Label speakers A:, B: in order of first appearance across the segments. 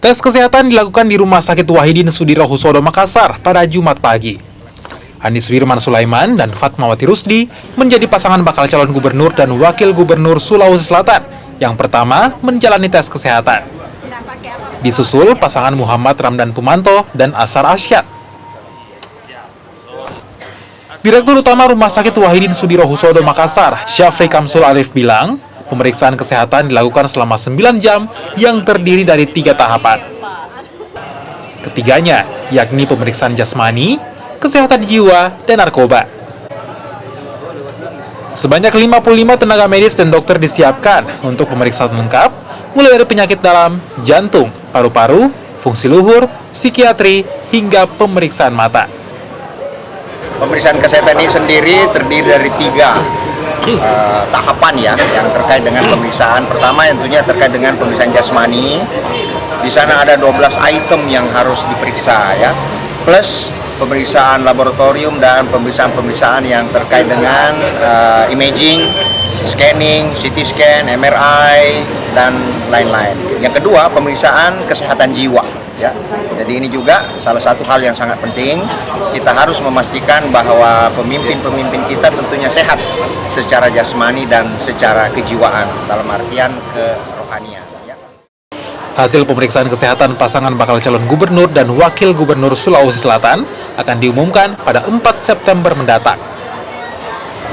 A: Tes kesehatan dilakukan di Rumah Sakit Wahidin Sudirohusodo, Makassar pada Jumat pagi. Anies Wirman Sulaiman dan Fatmawati Rusdi menjadi pasangan bakal calon gubernur dan wakil gubernur Sulawesi Selatan yang pertama menjalani tes kesehatan. Disusul pasangan Muhammad Ramdan Pumanto dan Asar Asyad. Direktur Utama Rumah Sakit Wahidin Sudirohusodo, Makassar, Syafri Kamsul Arif bilang, pemeriksaan kesehatan dilakukan selama 9 jam yang terdiri dari 3 tahapan. Ketiganya, yakni pemeriksaan jasmani, kesehatan jiwa, dan narkoba. Sebanyak 55 tenaga medis dan dokter disiapkan untuk pemeriksaan lengkap, mulai dari penyakit dalam, jantung, paru-paru, fungsi luhur, psikiatri, hingga pemeriksaan mata.
B: Pemeriksaan kesehatan ini sendiri terdiri dari 3 tahapan ya, yang terkait dengan pemeriksaan. Pertama tentunya terkait dengan pemeriksaan jasmani. Di sana ada 12 item yang harus diperiksa ya, plus pemeriksaan laboratorium dan pemeriksaan yang terkait dengan imaging, scanning, CT scan, MRI, dan lain-lain. Yang kedua, pemeriksaan kesehatan jiwa ya. Jadi ini juga salah satu hal yang sangat penting. Kita harus memastikan bahwa pemimpin-pemimpin kita tentunya sehat secara jasmani dan secara kejiwaan, dalam artian kerohanian ya.
A: Hasil pemeriksaan kesehatan pasangan bakal calon gubernur dan wakil gubernur Sulawesi Selatan akan diumumkan pada 4 September mendatang.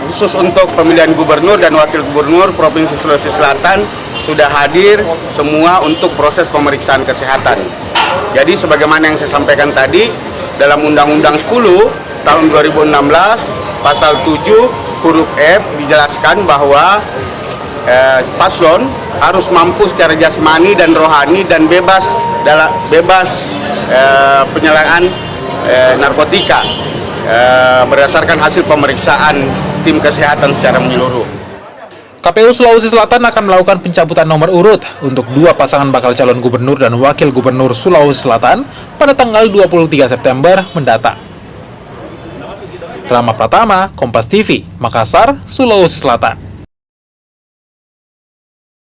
C: Khusus untuk pemilihan gubernur dan wakil gubernur Provinsi Sulawesi Selatan sudah hadir semua untuk proses pemeriksaan kesehatan. Jadi sebagaimana yang saya sampaikan tadi, dalam Undang-Undang 10 tahun 2016 pasal 7 huruf F dijelaskan bahwa paslon harus mampu secara jasmani dan rohani dan bebas penyalahgunaan narkotika berdasarkan hasil pemeriksaan tim kesehatan secara menyeluruh.
A: KPU Sulawesi Selatan akan melakukan pencabutan nomor urut untuk 2 pasangan bakal calon gubernur dan wakil gubernur Sulawesi Selatan pada tanggal 23 September mendatang. Rama Pratama, Kompas TV, Makassar, Sulawesi Selatan.